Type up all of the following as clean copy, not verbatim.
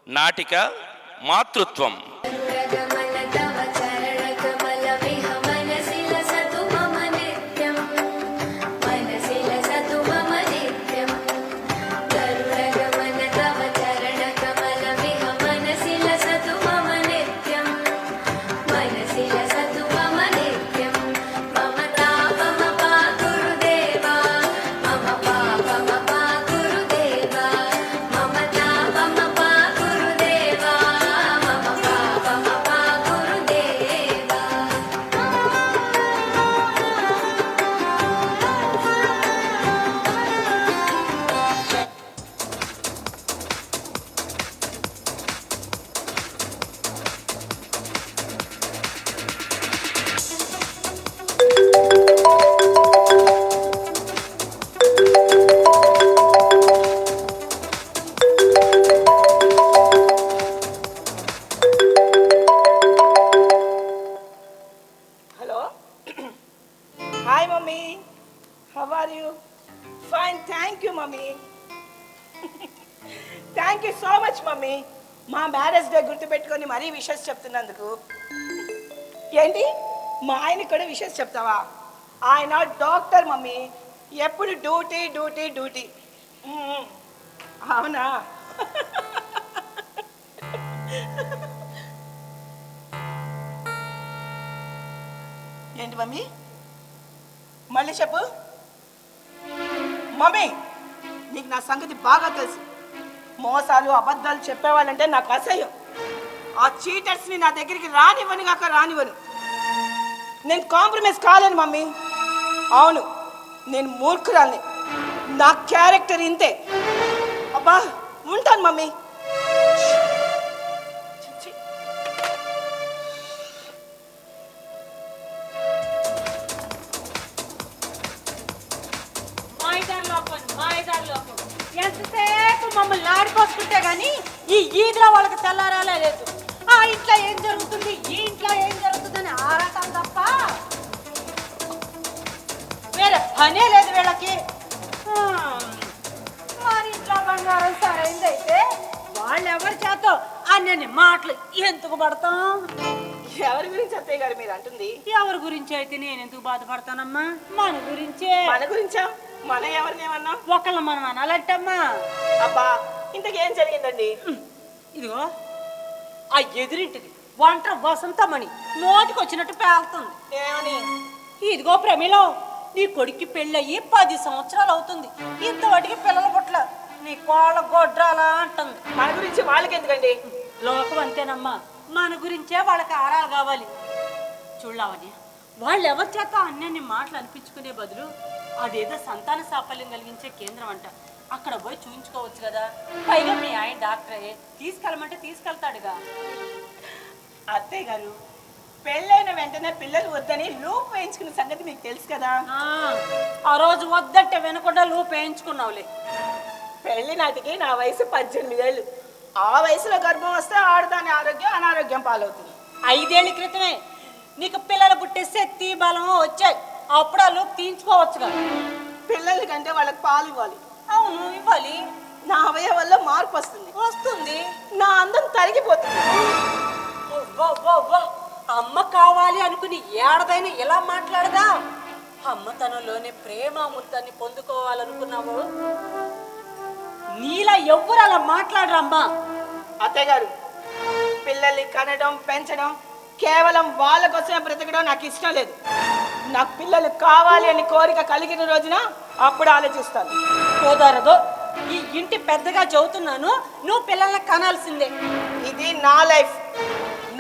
నాటిక మాతృత్వం. Hi, Mommy. How are you? Fine, thank you, Mommy. Thank you so much, Mommy. మా marriage day గుర్తుపెట్టుకొని మరీ wishes చెప్తున్నందుకు. ఏంటి మా ఆయనకి కూడా విషెస్ చెప్తావా? ఆయన డాక్టర్ మమ్మీ, ఎప్పుడు డ్యూటీ డ్యూటీ డ్యూటీ. అవునా? ఏంటి మమ్మీ? మళ్ళీ చెప్పు. మమ్మీ, నీకు నా సంగతి బాగా తెలుసు. మోసాలు అబద్ధాలు చెప్పేవాళ్ళంటే నాకు అసహ్యం. ఆ చీటర్స్ని నా దగ్గరికి రానివ్వను కాక రానివ్వను. నేను కాంప్రమైజ్ కాలేను మమ్మీ. అవును, నేను మూర్ఖురాల్ని. నా క్యారెక్టర్ ఇంతే. అబ్బా, ఉంటాను మమ్మీ. ఎంతసేపు మమ్మల్ని ఆడిపోసుకుంటే గానీ ఈ ఈదిలో వాళ్ళకి తెల్లారాలే లేదు. ఆ ఇంట్లో ఏం జరుగుతుంది, ఈ ఇంట్లో ఏం జరుగుతుందని ఆరాటం తప్ప వేరే పనే లేదు వీళ్ళకి. మరి ఇంట్లో బంగారం సరైందైతే వాళ్ళు ఎవరి చేతో అన్నీ మాటలు ఎందుకు పడతాం? ఎవరి గురించి అత్తయ్య గారు మీరు అంటుంది? ఎవరి గురించి అయితే నేను ఎందుకు బాధపడతానమ్మా? మన గురించే. మన గురించా? మన ఎవరినేమన్నా? ఒకళ్ళ మనం అనాలంటమ్మా. అబ్బా, ఇంతకేం జరిగిందండి? ఇదిగో ఆ ఎదురింటిది వంట వసంతమని నోటికి వచ్చినట్టు పేలుతుంది. ఏమని? ఇదిగో ప్రమిలో, నీ కొడుక్కి పెళ్ళయ్యి 10 సంవత్సరాలు అవుతుంది, ఇంతవాటికి పిల్లల పుట్ల, నీ కోళ్ళ గొడ్రాలా అంటుంది. మన గురించి వాళ్ళకి ఎందుకండి? లోకం అంతేనమ్మా, మన గురించే వాళ్ళకి ఆరాలు కావాలి. చూడలావని వాళ్ళు ఎవరి చేత అన్నీ మాటలు అనిపించుకునే బదులు అదేదో సంతాన సాఫల్యం కలిగించే కేంద్రం అంట, అక్కడ పోయి చూయించుకోవచ్చు కదా. పైగా మీ ఆయన డాక్టరే, తీసుకెళ్ళమంటే తీసుకెళ్తాడుగా. అత్తయ్య గారు, పెళ్ళైన వెంటనే పిల్లలు వద్దని లూప్ వేయించుకున్న సంగతి మీకు తెలుసు కదా. ఆ రోజు వద్దంటే వినకుండా లూప్ వేయించుకున్నావులే. పెళ్లి నాటికి నా వయసు 18 ఏళ్ళు. ఆ వయసులో గర్భం వస్తే ఆడదాని ఆరోగ్యం అనారోగ్యం పాలవుతుంది. 5 ఏళ్ల క్రితమే నీకు పిల్లలు పుట్టే శక్తి బలమో వచ్చాయి, అప్పుడు ఆ లూప్ తీయించుకోవచ్చుగా. పిల్లల కంటే వాళ్ళకి పాలు ఇవ్వాలి. అవును, ఇవ్వాలి. నా అవయవాల్లో మార్పు వస్తుంది. నా అందం తరిగిపోతుంది. అమ్మ కావాలి అనుకుని ఏడదైనా ఇలా మాట్లాడదా? అమ్మతనంలోనే ప్రేమ అమృతాన్ని పొందుకోవాలనుకున్నావు. నీలా ఎవ్వరు అలా మాట్లాడరమ్మా. అత్తయ్య గారు, పిల్లల్ని కనడం పెంచడం కేవలం వాళ్ళ కోసమే బ్రతకడం నాకు ఇష్టం లేదు. నాకు పిల్లలు కావాలి అని కోరిక కలిగిన రోజున అప్పుడు ఆలోచిస్తాను. కుదరదు. ఈ ఇంటి పెద్దగా చెబుతున్నాను, నువ్వు పిల్లల్ని కనాల్సిందే. ఇది నా లైఫ్,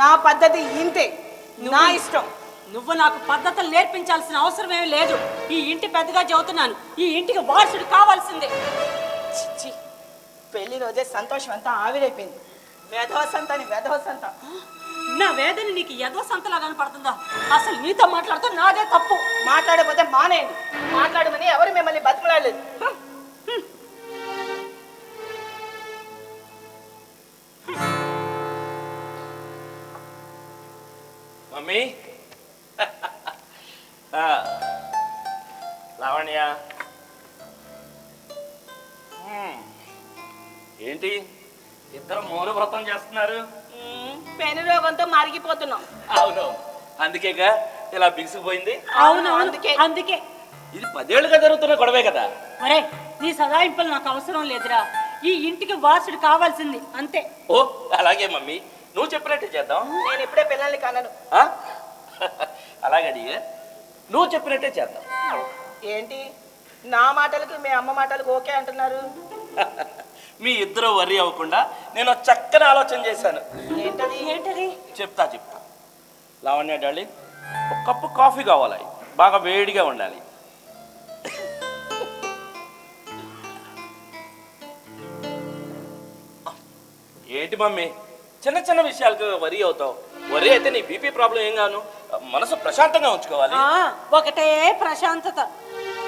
నా పద్ధతి ఇంతే, నా ఇష్టం. నువ్వు నాకు పద్ధతులు నేర్పించాల్సిన అవసరం ఏమీ లేదు. ఈ ఇంటి పెద్దగా చెబుతున్నాను, ఈ ఇంటికి వారసుడు కావాల్సిందే. చిచ్చి, పెళ్లి రోజే సంతోషం అంతా ఆవిరైపోయింది. వెధవసంత. నా వేదన నీకు ఎదో సంతలా కనపడుతుందా? అసలు నీతో మాట్లాడుతూ నాదే తప్పు. మాట్లాడకపోతే మానేయండి. మాట్లాడమని ఎవరు మిమ్మల్ని బతిమలాడలేదు. మమ్మీ, లావణ్య, ఏంటి ఇద్దరు మూల వ్రతం చేస్తున్నారు. పెను రోగంతో మరిగిపోతున్నాం. అవును, అందుకేగా ఇలా బిగుసుకుపోయింది. అవును అందుకే. అందుకే ఇది 10 ఏళ్ళుగా జరుగుతున్న గొడవే కదా. ఒరే, నీ సదాయింపులు నాకు అవసరం లేదురా. ఈ ఇంటికి వారసుడు కావాల్సింది అంతే. ఓ అలాగే మమ్మీ, నువ్వు చెప్పినట్టే చేద్దాం. నేను ఇప్పుడే పిల్లల్ని కనను. ఆ? అలాగే డియర్, నువ్వు చెప్పినట్టే చేద్దాం. ఏంటి నా మాటలకు మీ అమ్మ మాటలకు ఓకే అంటున్నారు? మీ ఇద్దరు వర్రీ అవ్వకుండా నేను ఒక చక్కని ఆలోచన చేశాను. ఏంటది? ఏంటది? చెప్తా. లావణ్య డార్లింగ్, ఒక కప్పు కాఫీ కావాలి, బాగా వేడిగా ఉండాలి. ఏంటి మమ్మీ, చిన్న చిన్న విషయాలకు వరి అవుతావు? వరి అయితే నీ బీపీ ప్రాబ్లం ఏం గాను, మనసు ప్రశాంతంగా ఉంచుకోవాలి. ఒకటే ప్రశాంతత.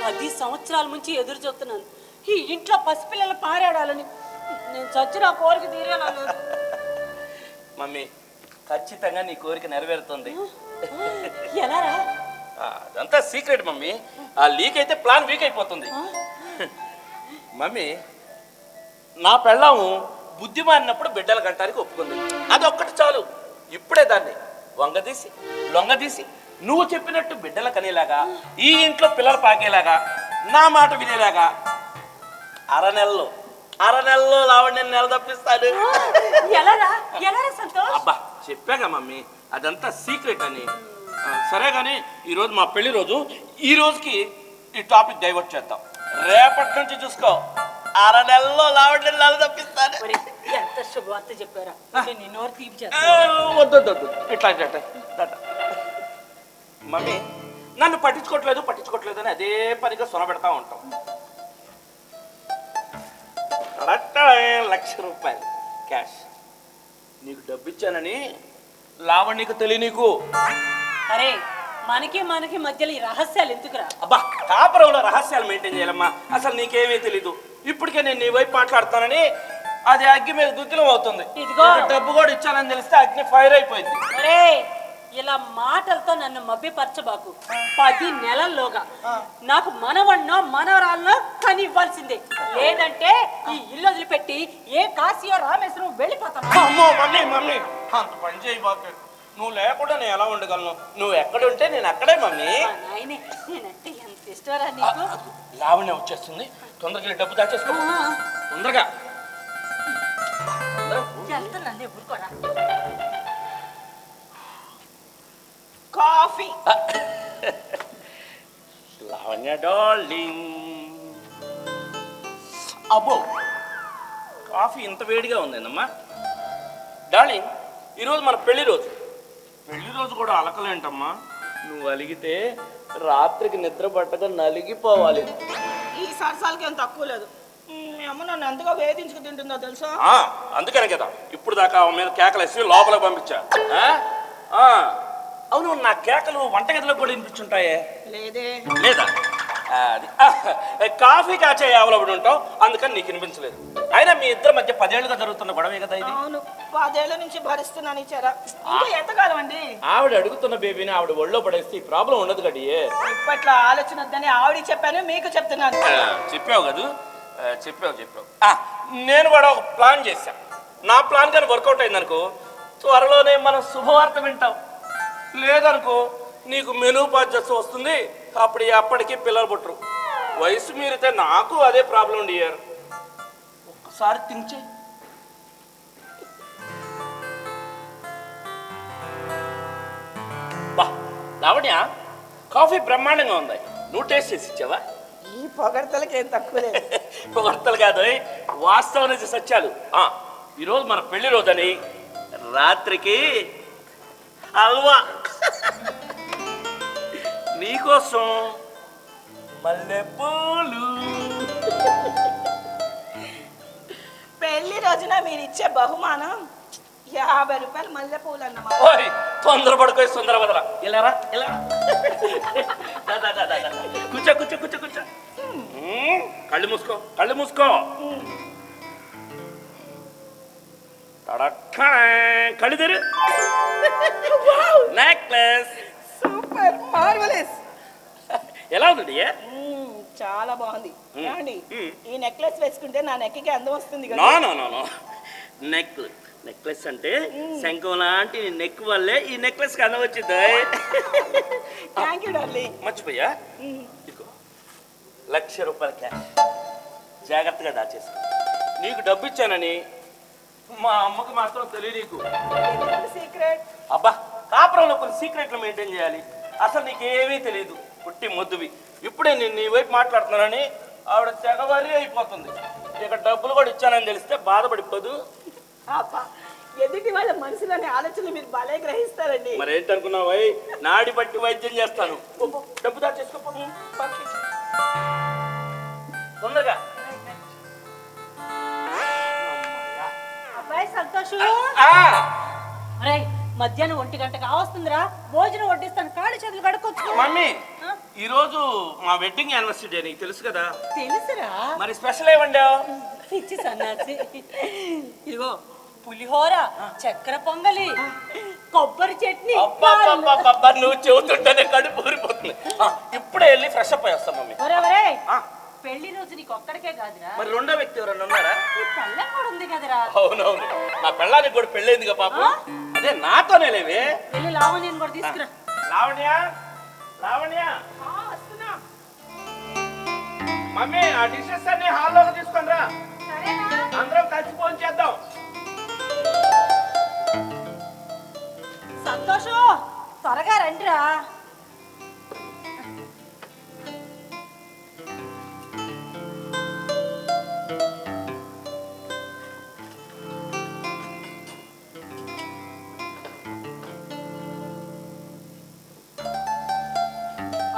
10 సంవత్సరాల నుంచి ఎదురు చూస్తున్నాను ఈ ఇంట్లో పసిపిల్లలు పారాడాలని. నేను చచ్చిన కోరిక తీరేలా లేదు. మమ్మీ, ఖచ్చితంగా నీ కోరిక నెరవేరుతుంది. ఎలారా? అదంతా సీక్రెట్ మమ్మీ. ఆ లీక్ అయితే ప్లాన్ వీక్ అయిపోతుంది. మమ్మీ, నా పెళ్ళాము బుద్ధి మారినప్పుడు బిడ్డలు కంటానికి ఒప్పుకుంది. అది ఒక్కటి చాలు. ఇప్పుడే దాన్ని లొంగదీసి నువ్వు చెప్పినట్టు బిడ్డలు కనేలాగా, ఈ ఇంట్లో పిల్లలు పాకేలాగా, నా మాట వినేలాగా అర నెలలో లావణ్య నెల తప్పిస్తాడు. ఎలారా సంతోష్? అబ్బా చెప్పాగా మమ్మీ, అదంతా సీక్రెట్ అని. సరే కానీ ఈరోజు మా పెళ్లి రోజు. ఈ రోజుకి ఈ టాపిక్ డైవర్ట్ చేద్దాం. రేపటి నుంచి చూసుకో, అర నెలలో లావణ్య నెల తప్పిస్తాడు. ఎంత శుభవార్త చెప్పారా? నేను నోరు తీపి వద్దు ఇట్లా మమ్మీ, నన్ను పట్టించుకోవట్లేదు అని అదే పనిగా సొన పెడతా ఉంటాం. 1,00,000 రూపాయలు క్యాష్ నీకు డబ్బు ఇచ్చానని లావణ్యకు తెలియనీకు. అరే, మనకి మధ్యలో ఈ రహస్యాలు ఎందుకురా? అబ్బా, కాపురంలో రహస్యాలు మెయింటైన్ చేయాలమ్మా. అసలు నీకేమీ తెలీదు. ఇప్పటికే నేను నీ వైపు మాట్లాడుతానని అది అగ్గి మీద దుద్దిలం అవుతుంది. ఇదిగో డబ్బు కూడా ఇచ్చానని తెలిస్తే అగ్ని ఫైర్ అయిపోయింది. అరే, ఇలా మాటలతో నన్ను మభ్యపరచబాకు. 10 నెలల్లోగా నాకు మనవన్నో మనవరాల్లో కని ఇవ్వాల్సిందే. లేదంటే ఈ ఇల్లు వదిలిపెట్టి ఏ కాశీయో రామేశ్వరం వెళ్ళిపోతాను. అమ్మో మమ్మీ, అంత పని చేయి బాబు. నువ్వు లేకుండా నేను ఎలా ఉండగలను? నువ్వు ఎక్కడుంటే నేను అక్కడే మమ్మీ. నాయనే, నేనంటే ఎంత ఇష్టరా నీకు? లావణ్య వచ్చేస్తుంది, తొందరగా డబ్బు దాచేసుకో. తొందరగా వెళ్తున్నాను, ఊరుకోరా. కాఫీ. లావణ్య డార్లింగ్, అబ్బో కాఫీ ఇంత వేడిగా ఉందేనమ్మా. డార్లింగ్, ఈరోజు మన పెళ్లి రోజు కూడా అలకలేంటమ్మా. నువ్వు అలిగితే రాత్రికి నిద్ర పట్టగా నలిగిపోవాలి. ఈ సరసాలకి ఏం తక్కువ లేదు. మీ అమ్మ నన్ను ఎంతగా వేధించుకు తింటుందో తెలుసా? అందుకనే కదా ఇప్పుడు దాకా ఆమె మీద కేకలేసి లోపలికి పంపించా. అవును, నా కేకలు వంటగదిలో కూడా వినిపించుంటాయే? లేదా? అది కాఫీ కాచే అవలబడి ఉంటావు, అందుకని నీకు వినిపించలేదు. అయినా మీ ఇద్దరి మధ్య 10 ఏళ్ళుగా జరుగుతున్న గొడవే కదా ఇది. అవును, 10 ఏళ్ల నుంచి భరిస్తున్నాను. ఇచ్చారా ఇంకా ఎంతకాలం అండి? ఆవిడ అడుగుతున్న బేబీని ఆవిడ ఒళ్ళో పడేస్తే ఈ ప్రాబ్లం ఉండదు కడి. ఇప్పట్లో ఆలోచన వద్దని ఆవిడ చెప్పాను, మీకు చెప్తున్నాను. చెప్పావు కదా, చెప్పావు. నేను కూడా ఒక ప్లాన్ చేశాను. నా ప్లాన్ కానీ వర్కౌట్ అయిందనుకో, త్వరలోనే మనం శుభవార్త వింటాం. లేదనుకో, నీకు మెనూ బాధ్యత వస్తుంది. అప్పటికి పిల్లలు పుట్టరు. వయసు మీరితే నాకు అదే ప్రాబ్లం డియర్. ఒక్కసారి థింక్ చేయి. బా లావణ్య, కాఫీ బ్రహ్మాండంగా ఉంది. నువ్వు టేస్ట్ చేసి ఇచ్చావా? ఈ పొగడతలకి ఏం తక్కువ లేదు. పొగడతలు కాదు, వాస్తవం నుంచి సత్యాలు. ఈరోజు మన పెళ్లి రోజని రాత్రికి హల్వా నీకోసం, మల్లెపూలు. పెళ్లి రోజున మీరు ఇచ్చే బహుమానం 50 రూపాయలు మల్లెపూలు అన్నమాట. తొందరపడుకోయి సుందర వదల. ఇలా కూర్చో. కళ్ళు మూసుకో. కళ్ళు తెరు. Necklace super, marvellous. ఎలా ఉంది? చాలా బాగుంది. ఈ నెక్లెస్ వేసుకుంటే నా నెక్కి అందం వస్తుంది కదా. నో, నెక్లెస్ అంటే శంఖం లాంటి నెక్ వల్లే ఈ నెక్లెస్ కన్నా వచ్చింది. Thank you darling. మర్చిపోయా, ఇదిగో 1,00,000 రూపాయల క్యాష్ జాగ్రత్తగా దాచేసి. నీకు డబ్బు ఇచ్చానని మా అమ్మకి మాత్రం తెలియదు నీకు. సీక్రెట్. అబ్బా, కాపురంలో కొన్ని సీక్రెట్లు మెయింటైన్ చేయాలి. అసలు నీకేమీ తెలియదు, పుట్టి మొద్దువి. ఇప్పుడే నేను నీ వైపు మాట్లాడుతున్నానని ఆవిడ తెగవారి అయిపోతుంది. ఇక డబ్బులు కూడా ఇచ్చానని తెలిస్తే బాధపడిపోదు. అబ్బా, ఎదుటి వాళ్ళ మనసులోని ఆలోచనలు మీరు భలే గ్రహిస్తారండి. మరి ఏంటనుకున్నావు? నాడి బట్టి వైద్యం చేస్తాను. డబ్బు దాచేసుకో తొందరగా. అబ్బాయి సంతోష్, అరే మధ్యాహ్నం 1 గంట కావస్తుందిరా, భోజనం వడ్డిస్తాను, కాళ్ళు చేతులు కడుక్కొచ్చు. మమ్మీ, ఈ రోజు మా వెడ్డింగ్ యానివర్సరీ డే, నీకు తెలుసు కదా. తెలుసురా, మరి స్పెషల్ ఏమండా? పిచ్చి సన్నాసి. ఇదిగో పులిహోర, చక్కెర పొంగలి, కొబ్బరి చట్నీ. అబ్బా, నువ్వు చెబుతుంటేనే కడుపు ఊరిపోతుంది. ఇప్పుడే వెళ్ళి ఫ్రెష్ అప్ అయి వస్తాం మమ్మీ. పెళ్లి రోజు నీకు ఒక్కడికే కాదురా, మరి రెండో వ్యక్తి ఎవరన్నా ఉన్నారా? పెళ్ళం కూడా ఉంది కదరా. అవునవును, నా పెళ్ళానికి కూడా పెళ్ళైందిగా పాపం. అదే నాతోనే లేవే. వెళ్ళి లావణ్యని కూడా తీసుకురా. లావణ్య, లావణ్య, మమ్మీ ఆ డిషెస్ అన్ని హాల్లోకి తీసుకొని రా, అందరం కలిసి ఫోన్ చేద్దాం. సంతోషం, త్వరగా రండిరా.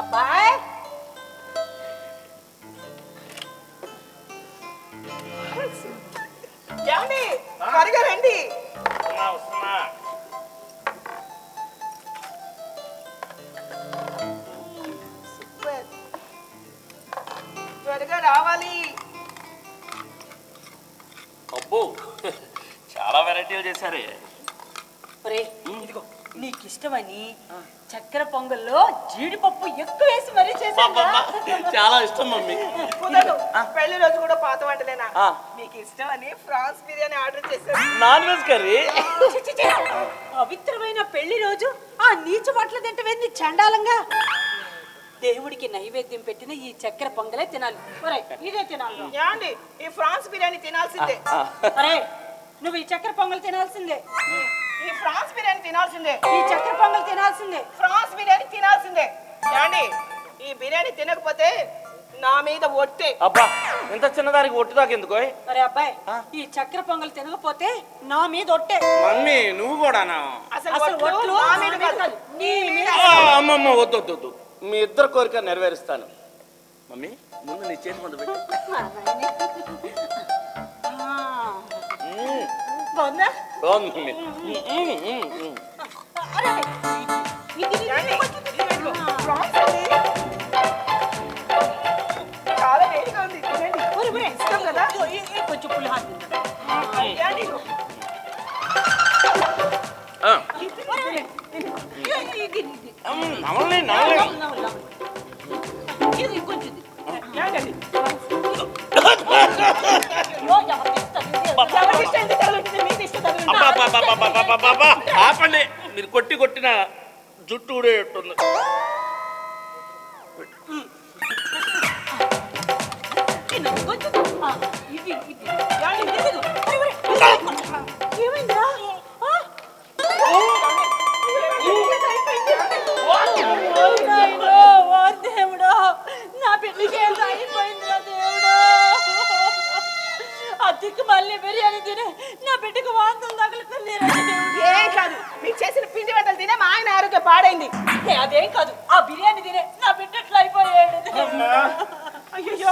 అబ్బాయ్, ఏమండి, త్వరగా రండి. వస్తున్నా. త్వరగా రావాలి. అబ్బో, చాలా వెరైటీలు చేశారే. ఇదిగో నీకు ఇష్టమని చక్కెర పొంగల్లో జీడిపప్పు ఎక్కువ వేసి మరీ చేశాను. చాలా ఇష్టం మమ్మీ. కుదరదు, పెళ్లి రోజు కూడా పాత వంటలేనా? మీకు ఇష్టమని ఫ్రాన్స్ బిర్యానీ ఆర్డర్ చేశాను. Non veg curry. పవిత్రమైన పెళ్లి రోజు ఆ నీచ బట్టలు తింటవేంది చండాలంగా? దేవుడికి నైవేద్యం పెట్టిన ఈ చక్కెర పొంగలే తినాలి. ఇదే తినాలి. ఏమండి, ఈ ఫ్రాన్స్ బిర్యానీ తినాల్సిందే. అరే, నువ్వు ఈ చక్కెర పొంగల్ తినాల్సిందే. ఈ ఫ్రాన్స్ బిర్యానీ తినాల్సిందే. ఈ చక్కెర పొంగల్ తినాల్సిందే. ఫ్రాన్స్ బిర్యానీ తినాల్సిందే. ఏమండి, ఈ బిర్యానీ తినకపోతే నా మీద ఒట్టే. అబ్బా, ఇంత చిన్నదానికి ఒట్టు దాకా ఎందుకో? అరే అబ్బాయి, ఈ చక్కెర పొంగల్ తినకపోతే నా మీద ఒట్టే. మమ్మీ, నువ్వు కూడానా? అసలు ఒట్లు నా మీద కాదు, నీ మీద. అమ్మమ్మ, వద్దు వద్దు వద్దు, మీ ఇద్దరు కోరిక నెరవేరుస్తాను. మమ్మీ, ముందు నీ చేతి ముందు పెట్టు. బాగుందా? బాగుంది మమ్మీ. చాలా వేడిగా ఉంది, తినండి. ఇష్టం కదా, కొంచెం పులిహార ఆపండి, మీరు కొట్టి కొట్టిన జుట్టు ఊడేటుంది. ఏమైందిరా? దేవుడా, నా పెళ్లికి అయిపోయిందిరా దేవుడా. అద్దెకి మళ్ళీ బిర్యానీ తినే నా బిడ్డకు వాంతులు తగులుతుంది. ఏం కాదు, మీకు చేసిన పిండి వంటలు తినే మా ఆయన ఆరోగ్యం పాడైంది. అదేం కాదు, ఆ బిర్యానీ తినే నా బిడ్డ ఎట్లా అయిపోయాడు. అయ్యో,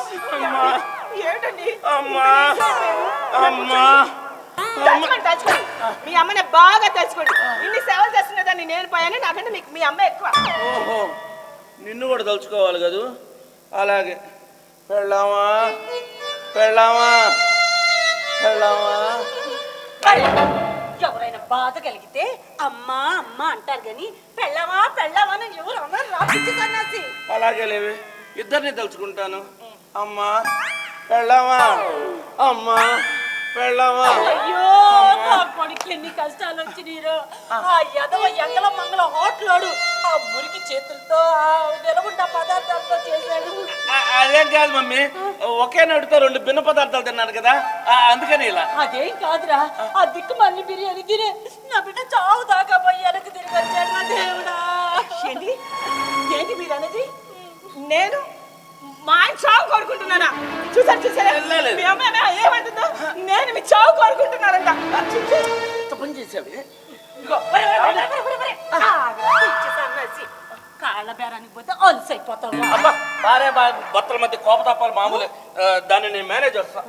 ఏమిటండి? తలుచుకోండి, మీ అమ్మని బాగా తలుచుకోండి. ఇన్ని సేవలు చేస్తున్నదాన్ని నేను పోయాను, నాకంటే మీకు మీ అమ్మ ఎక్కువ. ఓహో, నిన్ను కూడా తలుచుకోవాలి కదూ. అలాగే పెళ్ళామా పెళ్ళామా పెళ్ళామా. ఎవరైనా బాధ కలిగితే అమ్మా అమ్మ అంటారు గాని పెళ్ళామా పెళ్ళామా అని ఎవరు అన్నారు? రాపిచ్చి సన్నాసి. అలాగే లేవే, ఇద్దరిని తలుచుకుంటాను. అమ్మా పెళ్ళామా, అమ్మా పెళ్ళామా. అయ్యో ఎన్ని కష్టాలు వచ్చినారో. ఆ ఎదవ ఎంగల మంగళ హోటలోడు ఆ మురికి చేతులతో ఆ నిలబడ్డ పదార్థాలతో చేశాడు. అదేం కాదు మమ్మీ, ఒకే నోటితో 2 భిన్న పదార్థాలు తిన్నాను కదా, అందుకని ఇలా. అదేం కాదురా, ఆ దిక్కు మళ్ళీ బిర్యానీ తినే నా బిడ్డ చావు దాకా పోయి వెనక్కి తిరిగి వచ్చాడు. నా దేవుడా! ఏంటి ఏంటి మీరు అనేది? నేను మా ఆయన చావు కోరుకుంటున్నానా? చూసారా మీ అమ్మ ఏమంటుందో? నేను మీ చావు కోరుకుంటున్నానంట. పని చేసాడు. కాళ్ళ బేరానికి పోతే అలసి అయిపోతావు. అబ్బా, భార్య భర్తల మధ్య కోపతాపాలు మామూలే, దాన్ని నేను మేనేజ్ చేస్తా.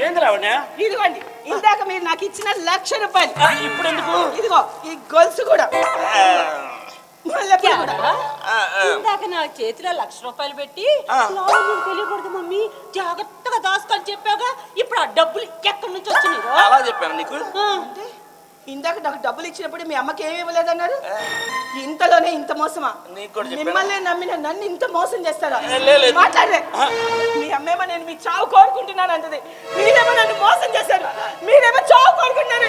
ఏంది రావణ్య? ఇదిగోండి, ఇందాక మీరు నాకు ఇచ్చిన 1,00,000 రూపాయలు. ఇప్పుడు ఎందుకు? ఇదిగో ఈ గొలుసు కూడా. ఇందాక నా చేతిలో 1,00,000 రూపాయలు పెట్టి తెలియకూడదు మమ్మీ, జాగ్రత్తగా దాచుకొని చెప్పాగా. ఇప్పుడు ఆ డబ్బులు ఎక్కడి నుంచి వచ్చినాయి? అలా చెప్పాను నీకు. అంటే ఇందాక నాకు డబ్బులు ఇచ్చినప్పుడు మీ అమ్మకి ఏమి ఇవ్వలేదన్నారు? ఇంతలోనే ఇంత మోసమా? మిమ్మల్ని నమ్మిన నన్ను ఇంత మోసం చేస్తారా? మాట్లాడలే. మీ అమ్మేమో నేను మీ చావు కోరుకుంటున్నాను అంటది, మీరేమో నన్ను మోసం చేశారు. మీరేమో చావు కోరుకుంటున్నాను.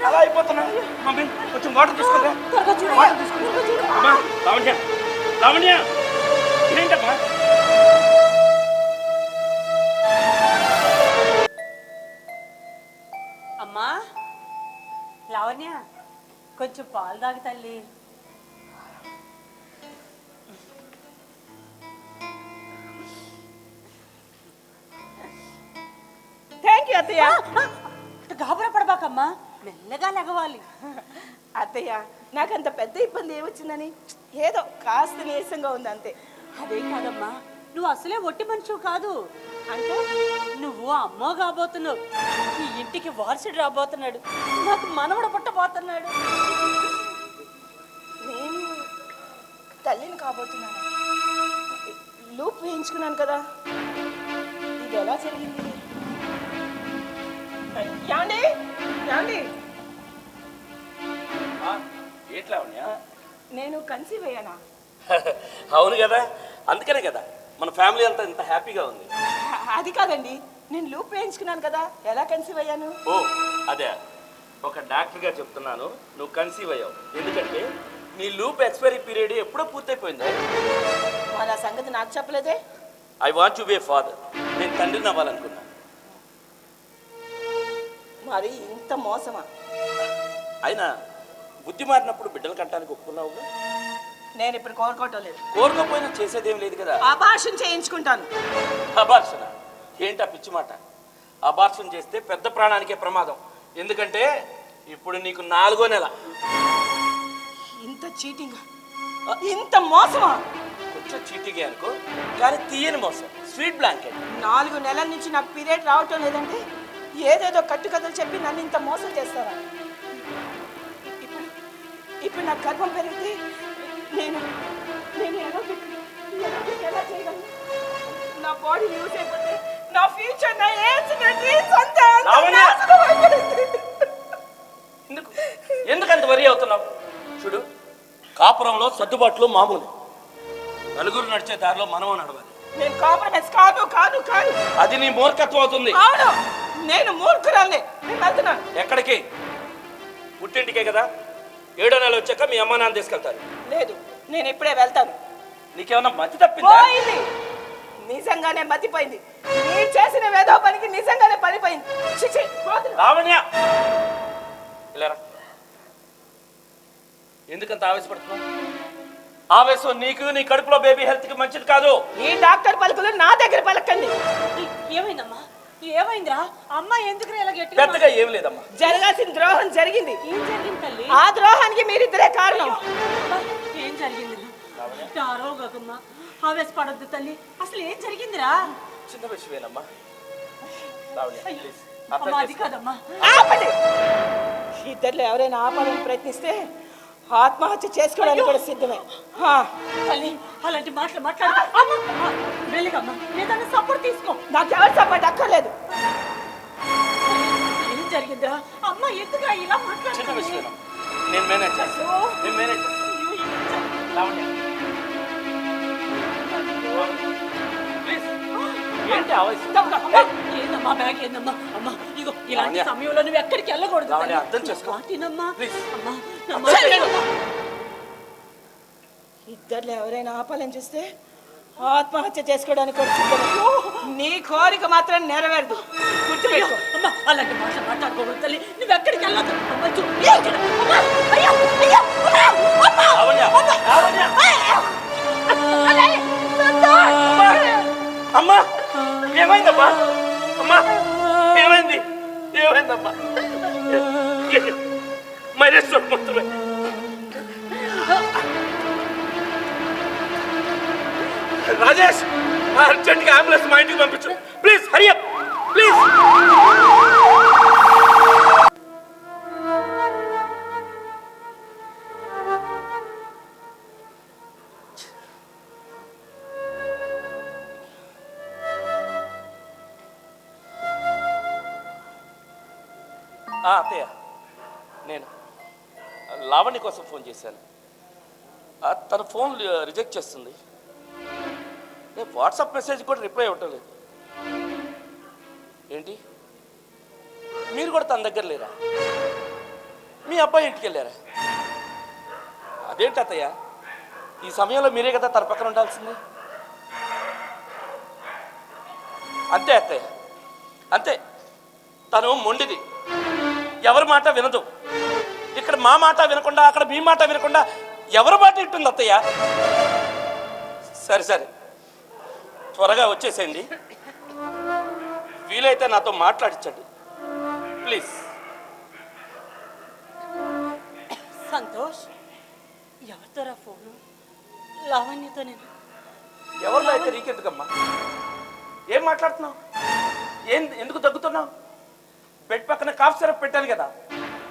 అలా అయిపోతున్నా. మమ్మీ కొంచెం వాటర్ తీసుకుంటా. లావణ్య, లావణ్య ఏంటమ్మా? అమ్మా లావణ్య, కొంచెం పాలు తాగు తల్లి. థ్యాంక్ యూ అత్తయ్య. గాబరా పడబాకమ్మా, మెల్లగా లెగవాలి. అత్తయ్య, నాకంత పెద్ద ఇబ్బంది ఏమొచ్చిందని ఏదో కాస్త నీరసంగా ఉంది అంతే. అదేం కాదమ్మా, నువ్వు అసలే ఒట్టి మనిషివి కాదు. అంటే నువ్వు అమ్మో కాబోతున్నావు, ఈ ఇంటికి వారసుడు రాబోతున్నాడు, నాకు మనవడు పుట్టబోతున్నాడు. నేను తల్లిని కాబోతున్నాను. లూప్ వేయించుకున్నాను కదా, ఇది ఎలా జరిగింది? ఏమండి ఏమండి, ఏంటి లావణ్య? నేను కన్సీవ్ అయ్యానా? అవును కదా, అందుకనే కదా మన ఫ్యామిలీ అంతా ఇంత హ్యాపీగా ఉంది. అది కాదండి, నేను లూప్ వేయించుకున్నాను కదా, ఎలా కన్సీవ్ అయ్యాను? ఓ అదే, ఒక డాక్టర్గా చెప్తున్నాను, నువ్వు కన్సీవ్ అయ్యావు. ఎందుకంటే నీ లూప్ ఎక్స్పైరీ పీరియడ్ ఎప్పుడో పూర్తయిపోయింది. మన సంగతి నాకు చెప్పలేదే. I want to be A father. నేను తండ్రిని అవ్వాలనుకున్నా. మరి ఇంత మోసమా? అయినా బుద్ధి మారినప్పుడు బిడ్డలు కట్టడానికి ఒప్పుకున్నావు. నేను ఇప్పుడు కోరుకోవటం లేదు. కోరుకోపోయినా చేసేదేం లేదు కదా. అబార్షన్ చేయించుకుంటాను. అబార్షన్ ఏంటా పిచ్చి మాట? అబార్షన్ చేస్తే పెద్ద ప్రాణానికే ప్రమాదం. ఎందుకంటే ఇప్పుడు నీకు 4వ నెల. ఇంత చీటింగ్, ఇంత మోసమా? కొంచెం చీటింగే అనుకో, కానీ తీయని మోసం, స్వీట్ బ్లాంకెట్. 4 నెలల నుంచి నాకు పీరియడ్ రావటం లేదంటే ఏదేదో కట్టుకథలు చెప్పి నన్ను ఇంత మోసం చేస్తారా? ఇప్పుడు నాకు గర్భం పెరిగితే నేను ఎలా చేయగలను? నా బాడీ యూజ్ అయిపోతే నా ఫ్యూచర్, నా ఏజ్, నా డ్రీమ్స్ అంతా ఎందుకంత వరి అవుతున్నావు? చూడు, కాపురంలో సర్దుబాట్లు మామూలు. నలుగురు నడిచే దారిలో మనము నడవాలి. నేను కాంప్రమైజ్ కాదు కాదు కాదు. అది నీ మూర్ఖత్వం అవుతుంది. అవును, నేను మూర్ఖురాలే. నేను వెళ్తున్నాను. ఎక్కడికి? పుట్టింటికే కదా. 7వ నెల వచ్చాక మీ అమ్మ నాన్న తీసుకెళ్తారు. లేదు, నేను ఇప్పుడే వెళ్తాను. నీకేమన్నా మతి తప్పిందా? పోయింది, నిజంగానే మతిపోయింది. మీరు చేసిన వేదో పనికి నిజంగానే పడిపోయింది. లావణ్య, ఇలా రా. ఎందుకంత ఆవేశపడుతున్నావు? ఆవేశం నీకు, నీ కడుపులో బేబీ హెల్త్ కి మంచిది కాదు. ఈ డాక్టర్ పలుకులు నా దగ్గర పలకండి. ఏమైందమ్మా? ఏమైందిరా? అమ్మ ఎందుకు ఇలా గట్టిగా? పెద్దగా ఏం లేదమ్మా. జరగాల్సిన ద్రోహం జరిగింది. ఏం జరిగింది తల్లి? ఆ ద్రోహానికి మీరిద్దరే కారణం. ఏం జరిగింది? ఆరోగమ్మా, ఆవేశపడద్దు తల్లి. అసలు ఏం జరిగిందిరా? చిన్న విషయమేనమ్మా. అది కాదమ్మా. ఆపండి. ఇద్దరు ఎవరైనా ఆపాలని ప్రయత్నిస్తే ఆత్మహత్య చేసుకోవడానికి కూడా సిద్ధమే. తల్లి, అలాంటి మాటలు మాట్లాడు. వెళ్ళికమ్మా, ఏదైనా సపోర్ట్ తీసుకో. నాకు ఎవరు సపోర్ట్ అక్కర్లేదు. ఏం జరిగిందిరా? అమ్మ ఎందుకు ఇలా మాట్లాడు? చిన్న విషయం, నేను మేనేజ్ చేస్తాను. ఆవేశం. ఏందమ్మా బ్యాగ్ ఏందమ్మా? అమ్మా ఇగో ఇలాంటి లావణ్య. సమయంలో నువ్వు ఎక్కడికి వెళ్ళకూడదు. లావణ్య, అర్థం చేసుకో. వాటినమ్మా. Please. అమ్మా ఇద్దర్లో ఎవరైనా ఆపాలని చూస్తే ఆత్మహత్య చేసుకోవడానికి కూడా సిద్ధమే. నీ కోరిక మాత్రం నెరవేరదు, గుర్తుపెట్టుకో. అమ్మా అలాంటి మాటలు మాట్లాడుకోకూడదు తల్లి. నువ్వు ఎక్కడికి వెళ్ళదు. అమ్మా చూడు. అమ్మా, అయ్యో, అయ్యో, అమ్మా, అమ్మా. లావణ్య, లావణ్య. అమ్మా ఏమైందమ్మా? అమ్మా ఏమైంది? ఏమైందమ్మా? మరేశ్వర పుత్రుడే. రాజేష్, అర్జెంట్గా అంబులెన్స్ మా ఇంటికి పంపించు ప్లీజ్. Hari up please. అత్తయ్య, నేను లావణ్య కోసం ఫోన్ చేశాను. తన ఫోన్ రిజెక్ట్ చేస్తుంది. నేను వాట్సాప్ మెసేజ్ కూడా రిప్లై ఇవ్వటం లేదు. ఏంటి, మీరు కూడా తన దగ్గర లేరా? మీ అబ్బాయి ఇంటికి వెళ్ళారా? అదేంటి అత్తయ్య, ఈ సమయంలో మీరే కదా తన పక్కన ఉండాల్సింది. అంతే అత్తయ్య, అంతే. తను మొండిది, ఎవరి మాట వినదు. ఇక్కడ మా మాట వినకుండా, అక్కడ మీ మాట వినకుండా ఎవరి మాట వింటుంది అత్తయ్య? సరే సరే, త్వరగా వచ్చేసేయండి. వీలైతే నాతో మాట్లాడించండి ప్లీజ్. సంతోష్, ఎవరితోరా ఫోను? లావణ్యతో. నేను ఎవరిలో అయితే నీకెందుకమ్మా? ఏం మాట్లాడుతున్నావు? ఎందుకు దగ్గుతున్నావు? బెడ్ పక్కన కాఫ్ సిరప్ పెట్టాను కదా,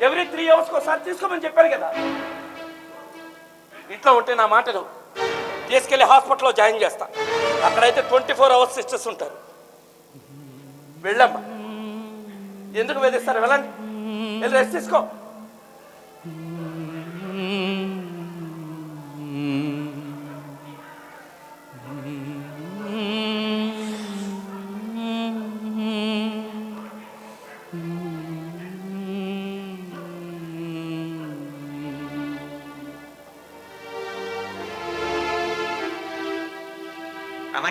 ఎవ్రీ 3 అవర్స్కి ఒకసారి తీసుకోమని చెప్పాను కదా. ఇంట్లో ఉంటే నా మాటలు తీసుకెళ్ళి హాస్పిటల్లో జాయిన్ చేస్తా. అక్కడైతే 24 అవర్స్ సిస్టర్స్ ఉంటారు. వెళ్ళమ్మా, ఎందుకు వేధిస్తారు? వెళ్ళండి, వెళ్ళి రెస్ట్ తీసుకో.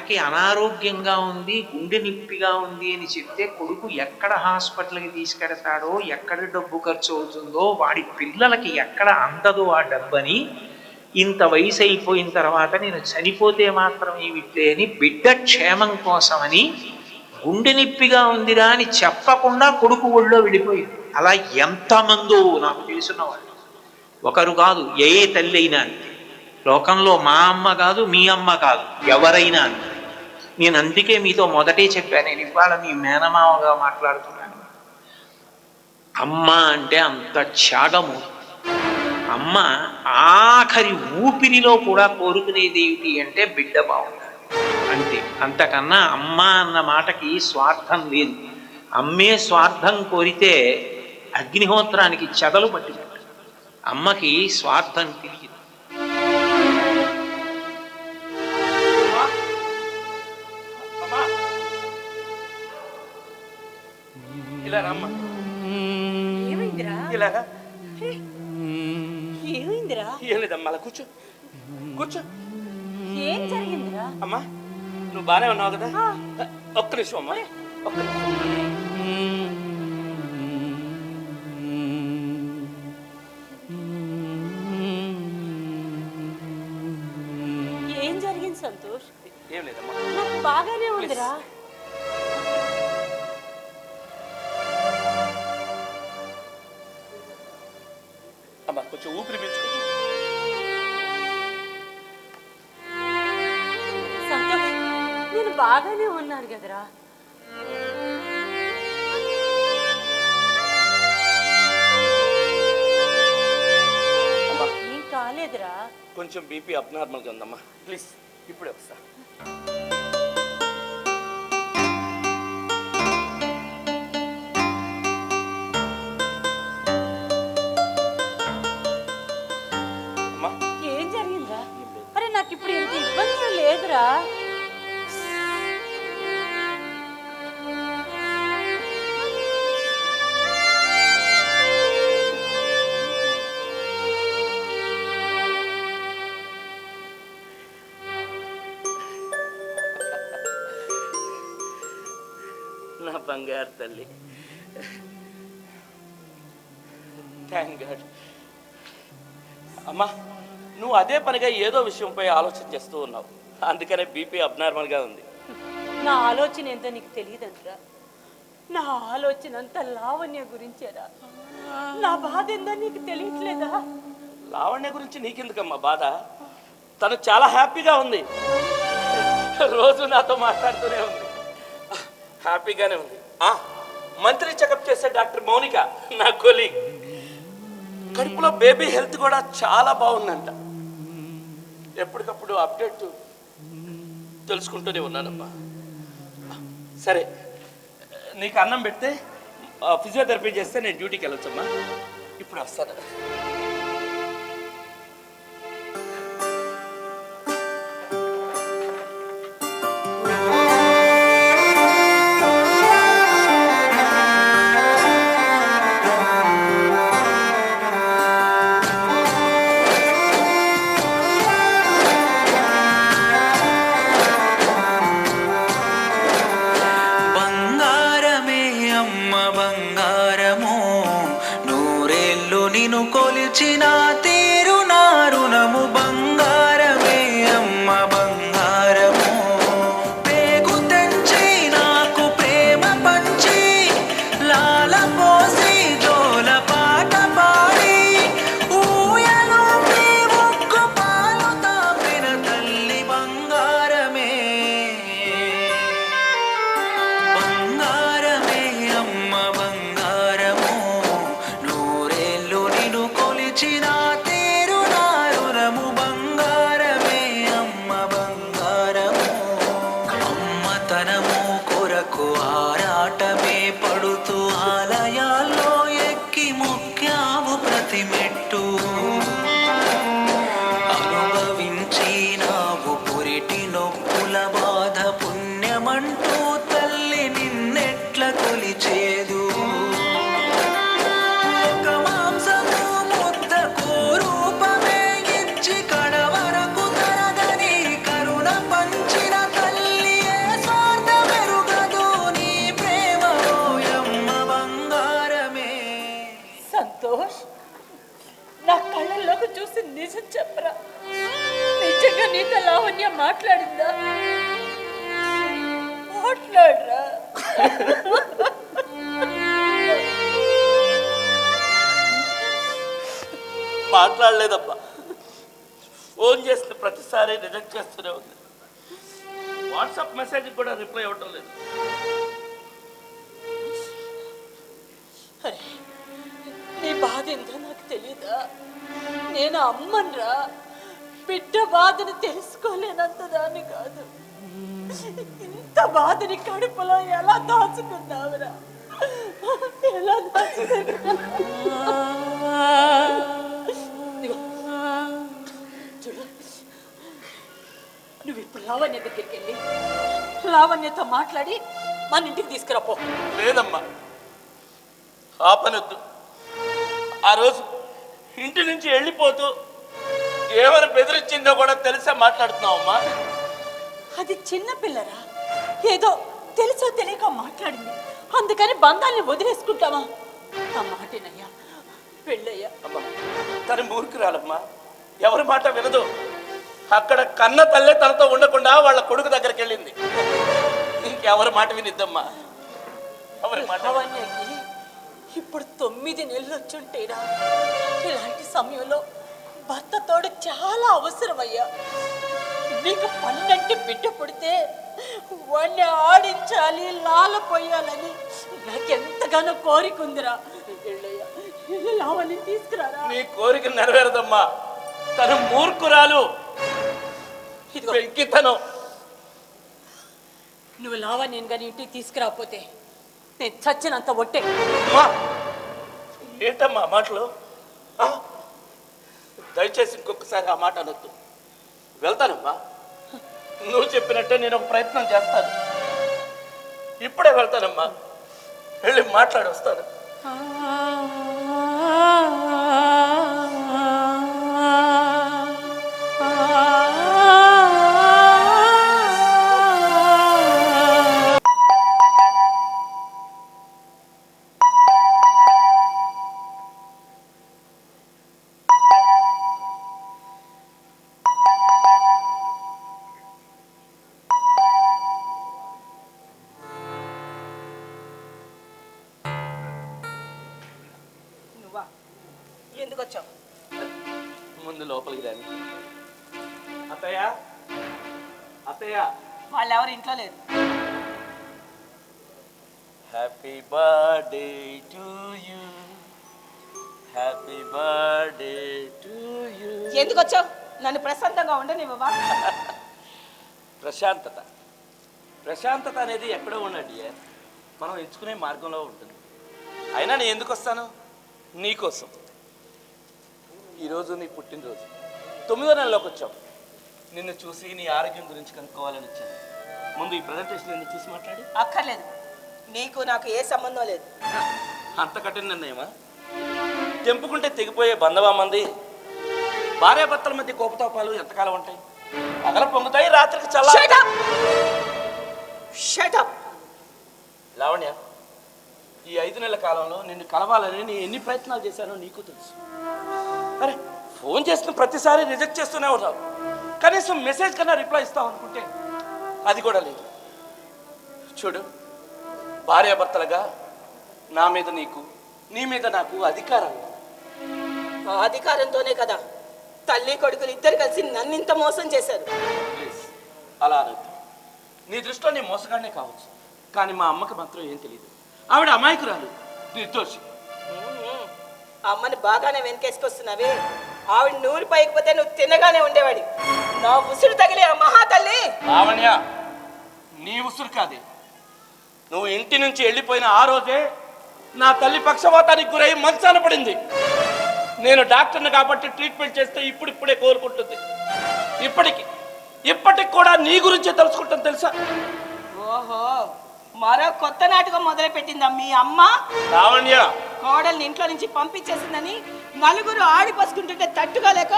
తనకి అనారోగ్యంగా ఉంది, గుండె నొప్పిగా ఉంది అని చెప్తే కొడుకు ఎక్కడ హాస్పిటల్కి తీసుకెడతాడో, ఎక్కడ డబ్బు ఖర్చు అవుతుందో, వాడి పిల్లలకి ఎక్కడ అందదో ఆ డబ్బని, ఇంత వయసు అయిపోయిన తర్వాత నేను చనిపోతే మాత్రం ఏమిట్లే అని బిడ్డ క్షేమం కోసమని గుండె నొప్పిగా ఉందిరా అని చెప్పకుండా కొడుకు ఒళ్ళో వెళ్ళిపోయింది. అలా ఎంతమందో నాకు తెలుసున్న వాళ్ళు, ఒకరు కాదు, ఏ తల్లి అయినా. లోకంలో మా అమ్మ కాదు, మీ అమ్మ కాదు, ఎవరైనా. నేను అందుకే మీతో మొదటే చెప్పాను, నేను ఇవాళ మీ మేనమావగా మాట్లాడుతున్నాను. అమ్మ అంటే అంత త్యాగము. అమ్మ ఆఖరి ఊపిరిలో కూడా కోరుకునేది ఏమిటి అంటే బిడ్డ బాగుండాలి అంతే. అంతకన్నా అమ్మ అన్న మాటకి స్వార్థం లేదు. అమ్మే స్వార్థం కోరితే అగ్నిహోత్రానికి చెదలు పట్టినట్టు. అమ్మకి స్వార్థం తెలియదు. ఇలా రమ్మా. ఏమైందిరా? ఇలాగా ఏమైందిరా? ఏం లేదమ్మా, అలా కూర్చో కూర్చో. ఏం జరిగిందిరా? అమ్మా నువ్వు బాగానే ఉన్నావు కదా? ఒక్క నిమిషం అమ్మా, ఒక్క నిమిషం. ఏం జరిగింది సంతోష్? ఏం లేదమ్మా, నాకు బాగానే ఉందిరా. అమ్మా కొంచెం ఊపిరి పీల్చుకో. సంతోష్, నేను బాగానే ఉన్నాను కదరా. అమ్మా ఏం కాలేదురా. కొంచెం బీపీ అబ్నార్మల్గా ఉందమ్మా, ప్లీజ్ ఇప్పుడే వస్తా. అమ్మా ఏం జరిగిందిరా? అరే నాకు ఇప్పుడు ఇంత ఇబ్బంది లేదురా. బంగారు తల్లి. Thank God. అమ్మా, నువ్వు అదే పనిగా ఏదో విషయంపై ఆలోచన చేస్తూ ఉన్నావు, అందుకనే బీపీ అబ్నార్మల్గా ఉంది. నా ఆలోచన ఏంటో నీకు తెలియదంటరా. నా ఆలోచన అంతా లావణ్య గురించేరా. నా బాధ ఏందో నీకు తెలియట్లేదా? లావణ్య గురించి నీకెందుకమ్మా బాధ? తను చాలా హ్యాపీగా ఉంది, రోజు నాతో మాట్లాడుతూనే ఉంది, హ్యాపీగానే ఉంది. మంత్లీ చెకప్ చేసే డాక్టర్ మౌనిక నా కొలీగ్, కడుపులో బేబీ హెల్త్ కూడా చాలా బాగుందంట. ఎప్పటికప్పుడు అప్డేట్ తెలుసుకుంటూనే ఉన్నానమ్మా. సరే, నీకు అన్నం పెడితే ఫిజియోథెరపీ చేస్తే నేను డ్యూటీకి వెళ్ళొచ్చమ్మా. ఇప్పుడు వస్తాను. నిను కొలిచిన తీరు నా రుణము బంగారమే అమ్మ బంగారము. పేగు తెంచి నాకు ప్రేమ పంచి లాల పోసి జోల పాట పాడి ఊయలో మీ ముక్కు పాలు తాపిన తల్లి బంగారమే బంగారమే అమ్మ బంగారము. కొలిచిన తీరు నా రుణము బంగారమే అమ్మ బంగారము. అమ్మతనము కొరకు ఆరాటమే పడుతూ ఆలయాల్లో ఎక్కి మొక్కావు ప్రతి మెట్టు. అనుభవించి నావు పురిటి నొప్పుల బాధ పుణ్యమంటూ తల్లి నిన్నెట్ల కొలిచేదు. సంతోష్, నా కళ్ళల్లోకి చూసి నిజం చెప్పరా, నిజంగా నీతో లావణ్య మాట్లాడిందా? మాట్లాడరా. మాట్లాడలేదమ్మా. ఫోన్ చేస్తే ప్రతిసారి రిజెక్ట్ చేస్తూనే ఉంది. వాట్సాప్ మెసేజ్ కూడా రిప్లై ఇవ్వటం లేదు. నీ బాధ ఏంటో నాకు తెలీదా? నేను అమ్మన్రా, బిడ్డ బాధను తెలుసుకోలేనంత దాన్ని కాదు. ఇంత బాధని కడుపులో ఎలా దాచుకున్నావురా, ఎలా దాచుకున్నా? చూడు, నువ్వు ఇప్పుడు లావణ్య దగ్గరికి వెళ్ళి లావణ్యతో మాట్లాడి మన ఇంటికి తీసుకురాపో. లేదమ్మా, ఆ పనొద్దు. ఆ రోజు ఇంటి నుంచి వెళ్ళిపోతూ ఏమైనా బెదిరించిందో కూడా తెలిసే మాట్లాడుతున్నావమ్మా. అది చిన్న పిల్లరా, ఏదో తెలుసో తెలియక మాట్లాడింది, అందుకని బంధాన్ని వదిలేసుకుంటావా? ఆ మాటేనయ్యా, పెళ్ళయ్యా. అమ్మా, తను మూర్ఖురాలమ్మా, ఎవరి మాట వినదు. అక్కడ కన్న తల్లే తనతో ఉండకుండా వాళ్ళ కొడుకు దగ్గరికి వెళ్ళింది. ఇంకెవరి మాట వినిద్దమ్మా, ఎవరి మాట. ఇప్పుడు 9 నెలలు వచ్చుంటేరా, ఇలాంటి సమయంలో భర్త తోడు చాలా అవసరమయ్యా. నీకు 12 బిడ్డ పుడితే వాడిని ఆడించాలి, లాల పోయాలని నాకెంతగానో కోరిక ఉందిరా. లావణ్ణి తీసుకురారా. నీ కోరిక నెరవేరదమ్మా, తను మూర్ఖురాలు. తను నువ్వు లావణ్యని కానీ ఇంటికి తీసుకురాకపోతే నేను చచ్చినంత ఒట్టే. ఏంటమ్మా మాటలు? దయచేసి ఇంకొకసారి ఆ మాట అనొద్దు. వెళ్తానమ్మా, నువ్వు చెప్పినట్టే నేను ఒక ప్రయత్నం చేస్తాను. ఇప్పుడే వెళ్తానమ్మా, వెళ్ళి మాట్లాడి వస్తాను. ఎందుకు వచ్చావు? ముందు లోపలికి రాని. అత్తయ్య, అత్తయ్య. వాళ్ళు ఎవరు ఇంట్లో లేరు. Happy birthday to you, happy birthday to you. ఎందుకు వచ్చావు? నన్ను ప్రశాంతంగా ఉండనివ్వవా? ప్రశాంతత, ప్రశాంతత అనేది ఎక్కడో ఉండండి, మనం ఎంచుకునే మార్గంలో ఉంటుంది. అయినా నేను ఎందుకు వస్తాను? నీకోసం. ఈరోజు నీ పుట్టినరోజు, 9వ నెలలోకి వచ్చావు. నిన్ను చూసి నీ ఆరోగ్యం గురించి కనుక్కోవాలని వచ్చాను. ముందు ఈ ప్రజెంటేషన్ నిన్ను చూసి మాట్లాడి. అక్కర్లేదు, నీకు నాకు ఏ సంబంధం లేదు. అంత కఠిన నిర్ణయమా? తెంపుకుంటే తెగిపోయే బంధవా మంది? భార్యాభర్తల మధ్య కోపతాపాలు ఎంతకాలం ఉంటాయి? పగల పొంగుతాయి, రాత్రికి చల్ల. లావణ్య, ఈ 5 నెలల కాలంలో నిన్ను కలవాలని నేను ఎన్ని ప్రయత్నాలు చేశానో నీకు తెలుసు. అరే, ఫోన్ చేసిన ప్రతిసారి రిజెక్ట్ చేస్తూనే ఉన్నావు. కనీసం మెసేజ్ కన్నా రిప్లై ఇస్తావు అనుకుంటే అది కూడా లేదు. చూడు, భార్యాభర్తలుగా నా మీద నీకు, నీ మీద నాకు అధికారం. ఆ అధికారంతోనే కదా తల్లి కొడుకులు ఇద్దరు కలిసి నన్ను ఇంత మోసం చేశారు. ప్లీజ్ అలా అనొద్దు. నీ దృష్టిలో నేను మోసగానే కావచ్చు, కానీ మా అమ్మకి మాత్రం ఏం తెలియదు. ఆవిడ అమాయకురాలు, నిర్దోషి. అమ్మని బాగానే వెనకేసుకొస్తున్నావే. ఆవిడ నూరు పైకిపోతే నువ్వు తినగానే ఉండేవాడి. నా ఉసురు తగిలి ఆ మహాతల్లి. లావణ్య, నీ ఉసురు కాదే. నువ్వు ఇంటి నుంచి వెళ్ళిపోయిన ఆ రోజే నా తల్లి పక్షవాతానికి గురై మంచాన పడింది. నేను డాక్టర్ని కాబట్టి ట్రీట్మెంట్ చేస్తే ఇప్పుడిప్పుడే కోలుకుంటుంది. ఇప్పటికి కూడా నీ గురించే తెలుసుకుంటాను తెలుసా? ఓహో, మరో కొత్త నాటకం మొదలు పెట్టిందా మీ అమ్మ? లావణ్య, కోడల్ని ఇంట్లో నుంచి పంపించేసిందని నలుగురు ఆడిపోసుకుంటుంటే తట్టుకోలేక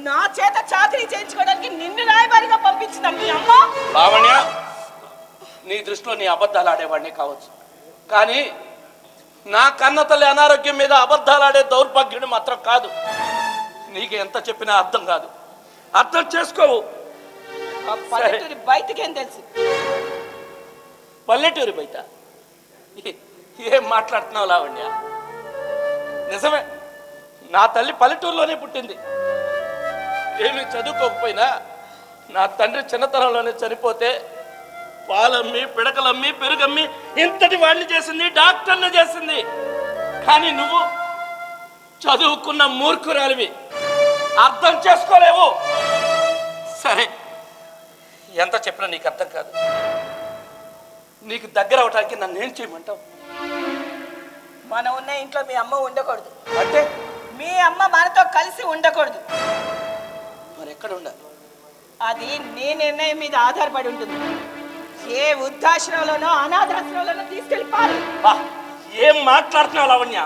నా చేత చాకరీ చేయించుకోవడానికి నిన్ను రాయబారిగా పంపించిందా మీ అమ్మ? లావణ్య, నీ దృష్టిలో నీ అబద్ధాలు ఆడేవాడిని కావచ్చు, కానీ నా కన్న తల్లి అనారోగ్యం మీద అబద్ధాలు ఆడే దౌర్భాగ్యుడు మాత్రం కాదు. నీకు ఎంత చెప్పినా అర్థం కాదు, అర్థం చేసుకోవు. పల్లెటూరి బయటకేం తెలుసు? పల్లెటూరి బయట ఏం మాట్లాడుతున్నావు లావణ్య? నిజమే, నా తల్లి పల్లెటూరులోనే పుట్టింది. ఏమి చదువుకోకపోయినా నా తండ్రి చిన్నతనంలోనే చనిపోతే పాలమ్మి, పిడకలమ్మి, పెరుగమ్మి ఇంతటి వాడిని చేసింది, డాక్టర్ని చేసింది. కానీ నువ్వు చదువుకున్న మూర్ఖురాలివి, అర్థం చేసుకోలేవు. సరే, ఎంత చెప్పినా నీకు అర్థం కాదు. నీకు దగ్గర అవటానికి నన్ను ఏం చేయమంటావు? మనం ఉన్న ఇంట్లో మీ అమ్మ ఉండకూడదు. అంటే మీ అమ్మ మనతో కలిసి ఉండకూడదు. మరి ఎక్కడ ఉండాలి? అది నీ నిర్ణయం మీద ఆధారపడి ఉంటుంది. ఏ వృద్ధాశ్రమంలోనో అనాథాశ్రమంలోనో తీసుకెళ్ళిపోవాలి. ఏం మాట్లాడుతున్నావు లావణ్య?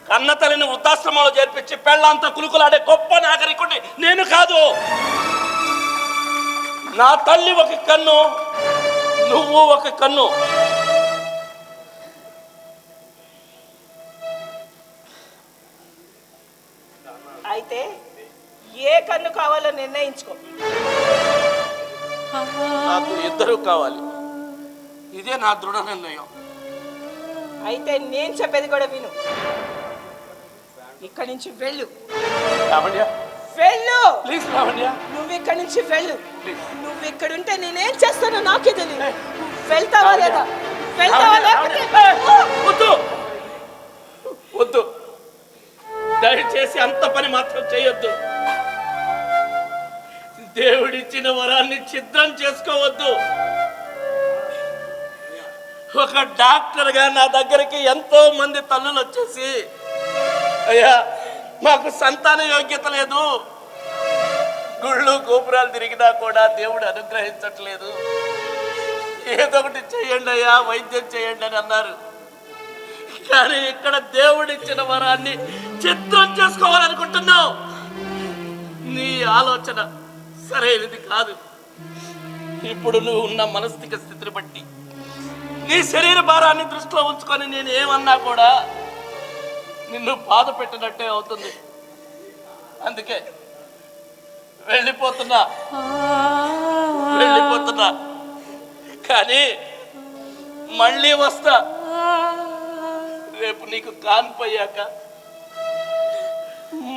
కన్న తల్లిని వృద్ధాశ్రమంలో చేర్పించి పెళ్ళంతా కులుకులాడే గొప్ప నాగరికుడిని నేను కాదు. నా తల్లి ఒక కన్ను, నువ్వు ఒక కన్ను. అయితే ఏ కన్ను కావాలో నిర్ణయించుకో. నాకు ఇద్దరు కావాలి, ఇదే నా దృఢ నిర్ణయం. అయితే నేను చెప్పేది కూడా విను. ఇక్కడి నుంచి వెళ్ళు. లావణ్య, వెళ్ళు. ప్లీజ్ లావణ్య, నువ్వు ఇక్కడి నుంచి వెళ్ళు. ప్లీజ్. నువ్వు ఇక్కడుంటే నేనేం చేస్తానో నాకే తెలియదు. వెళ్తావా లేదా? వెళ్తావా లేకపోతే వద్దు వద్దు, దయచేసి అంత పని మాత్రం చేయొద్దు. దేవుడిచ్చిన వరాన్ని ఛిద్రం చేసుకోవద్దు. ఒక డాక్టర్గా నా దగ్గరికి ఎంతో మంది తల్లులు వచ్చేసి, అయ్యా మాకు సంతాన యోగ్యత లేదు, గుళ్ళు గోపురాలు తిరిగినా కూడా దేవుడు అనుగ్రహించట్లేదు, ఏదో ఒకటి చేయండి అయ్యా, వైద్యం చేయండి అని అన్నారు. కానీ ఇక్కడ దేవుడిచ్చిన వరాన్ని చిత్రం చేసుకోవాలనుకుంటున్నావు. నీ ఆలోచన సరైనది కాదు. ఇప్పుడు నువ్వు ఉన్న మనస్థిక స్థితిని బట్టి, నీ శరీర భారాన్ని దృష్టిలో ఉంచుకొని నేను ఏమన్నా కూడా నిన్ను బాధ పెట్టినట్టే అవుతుంది. అందుకే వెళ్ళిపోతున్నా. కానీ మళ్ళీ వస్తా. రేపు నీకు కాన్పయ్యాక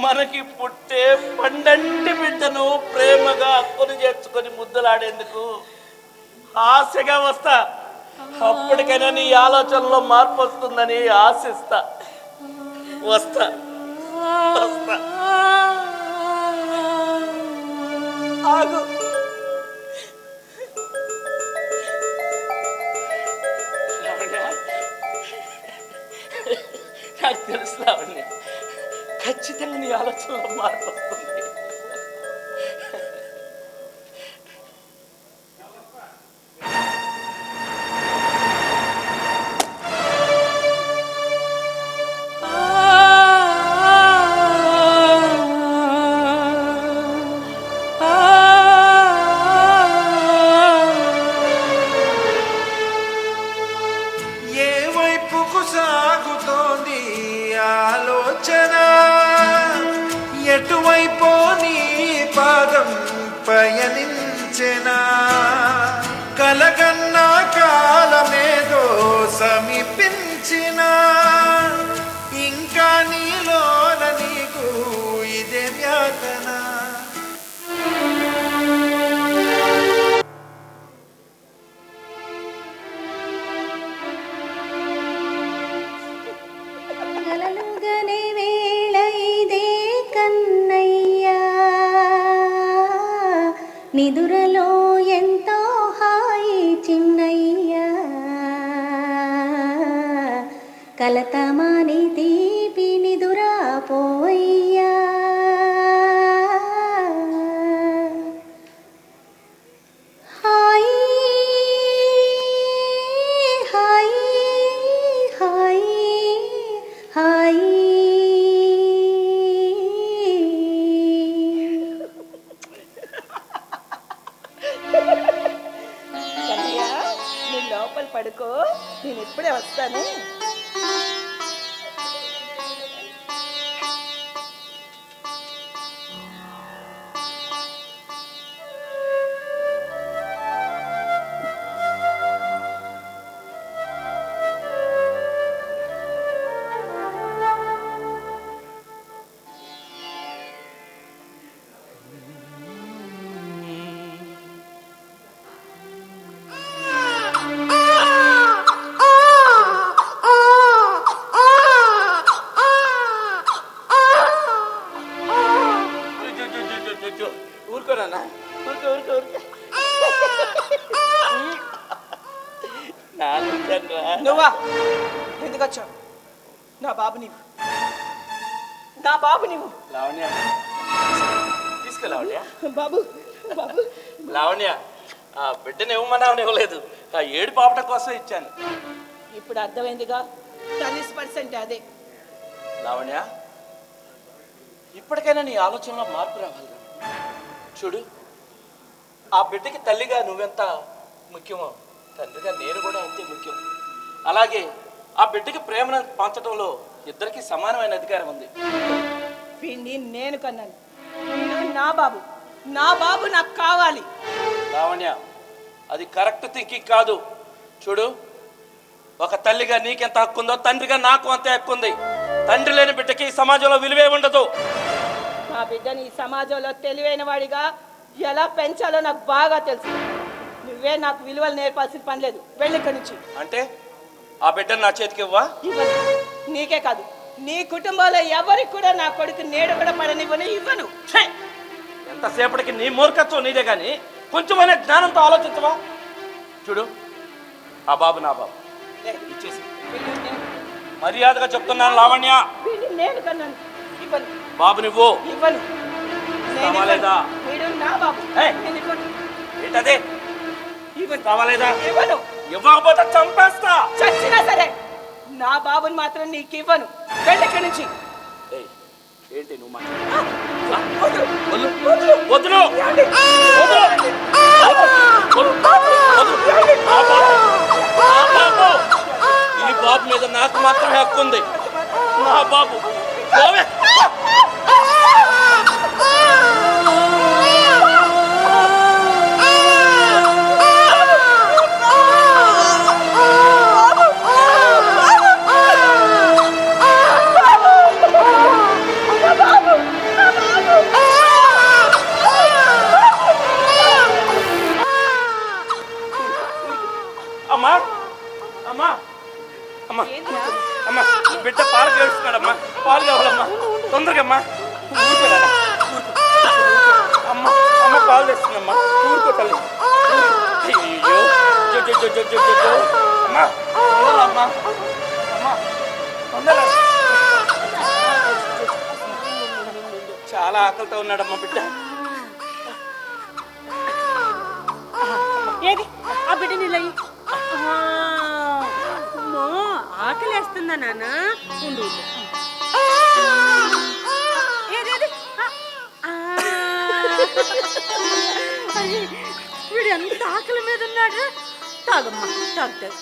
మనకి పుట్టే పండంటి బిడ్డను ప్రేమగా అక్కును చేర్చుకొని ముద్దులాడేందుకు ఆశగా వస్తా. అప్పటికైనా నీ ఆలోచనలో మార్పు వస్తుందని ఆశిస్తా. వస్తా వస్తా. ఆగు. నాకు తెలుసు లావణ్య, ఖచ్చితంగా నీ ఆలోచనలో మార్పు వస్తుంది. ఏ వైపుకు సాగుతోంది ఆలోచన, ఎటువైపో నీ పాదం పయనించెనా, కలగన్నా కాలమేదో సమీపించిన, ఇంకా నీలోన నీకు ఇదే వ్యాతన. కలలుగనే వేళ ఇదే కన్నయ్యా, నిదురలో ఎంతో హాయి చిన్నయ్యా, కలతమాని తీపి నిదురా పోయ్యా. హాయి హాయి హాయి హాయి. కన్నయ్య, నువ్వు లోపల పడుకో, నేను ఇప్పుడే వస్తాను. ఊరుకోనా, ఊరుకో ఊరుకో ఊరుకో. నువ్వా ఎందుకు వచ్చావు? నా బాబు నీవు, నా బాబు నీవు. లావణ్య తీసుకో లావణ్య. బాబు బాబు. లావణ్య, ఆ బిడ్డను ఇవ్వమన్నావు ఇవ్వలేదు, ఆ ఏడు పాపట కోసం ఇచ్చాను. ఇప్పుడు అర్థమైందిగా, తల్లి స్పర్శ అంటే అదే. లావణ్య, ఇప్పటికైనా నీ ఆలోచనలో మార్పు రావాలి. చూడు, ఆ బిడ్డకి తల్లిగా నువ్వెంత ముఖ్యమో తండ్రిగా నేను కూడా అంతే ముఖ్యం. అలాగే ఆ బిడ్డకి ప్రేమను పంచడంలో ఇద్దరికి సమానమైన అధికారం ఉంది. వీడిని నేను కన్నాను, వీడు నా బాబు, నా బాబు నాకు కావాలి. లావణ్య, అది కరెక్ట్ థింకింగ్ కాదు. చూడు, ఒక తల్లిగా నీకెంత హక్కు ఉందో తండ్రిగా నాకు అంతే హక్కు ఉంది. తండ్రి లేని బిడ్డకి ఈ సమాజంలో విలువే ఉండదు. నా బిడ్డని ఈ సమాజంలో తెలివైన వాడిగా ఎలా పెంచాలో నాకు బాగా తెలుసు. నువ్వే నాకు విలువలు నేర్పాల్సిన పని లేదు. వెళ్ళి ఇక్కడి నుంచి. అంటే ఆ బిడ్డను నా చేతికి ఇవ్వా? ఇవ్వను. నీకే కాదు, నీ కుటుంబంలో ఎవరికి కూడా నా కొడుకు నీడ కూడా పడనివ్వను, ఇవ్వను. ఛే! ఎంతసేపటికి నీ మూర్ఖత్వం నీదే కానీ కొంచెమైనా జ్ఞానంతో ఆలోచించవా? చూడు, ఆ బాబు నా బాబు, ఇచ్చేసి మర్యాదగా చెప్తున్నాను లావణ్య. వీడిని నేను కన్నాను, ఇవ్వను. బాబు నువ్వు ఇవ్వను. నేను కావాలేదా? ఇవ్వను. వీడు నా బాబు. ఏయ్! నేను ఇవ్వను. ఏంటదే? ఇవ్వను. కావాలేదా? ఇవ్వను. ఇవ్వకపోతే చంపేస్తా. చచ్చినా సరే నా బాబుని మాత్రం నీకు ఇవ్వను. వెళ్ళి ఇక్కడి నుంచి. ఏయ్, ఏంటి నువ్వు వదులు. వదులు. వదులు. వదులు. ఏమండి? వదులు. ఆ బాబు. ఈ బాబు మీద నాకు మాత్రమే హక్కు ఉంది. నా బాబు పోవే. బాబు. పాలు కావాలమ్మా తొందరగా అమ్మా ఊరుకోరా అమ్మ అమ్మ పాలు తెస్తుందమ్మా ఊరుకో తల్లి అయ్యో అమ్మా అమ్మా అమ్మా తొందరగా చాలా ఆకలితో ఉన్నాడమ్మా బిడ్డ ఏది ఆ బిడ్డ నీళ్ళయి ఆకలేస్తుందా నాన్న ఉండు ఏదేది వీడు ఎంత ఆకలి మీద ఉన్నాడు తాగమ్మా తాగుతాడు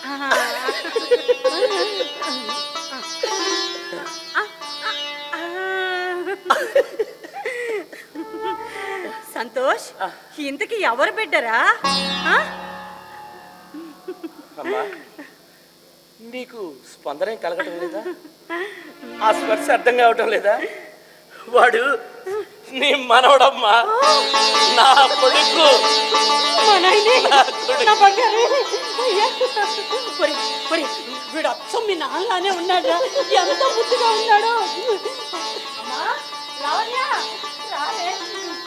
సంతోష్ ఇంతకి ఎవరు బిడ్డరా అమ్మా నీకు స్పందన కలగటం లేదా ఆ స్పర్శ అర్థం కావటం లేదా వాడు నీ మనవడమ్మా నా కొడుకు వీడు అచ్చం మీ నాన్నలానే ఉన్నాడు ఎంత ముద్దుగా ఉన్నాడు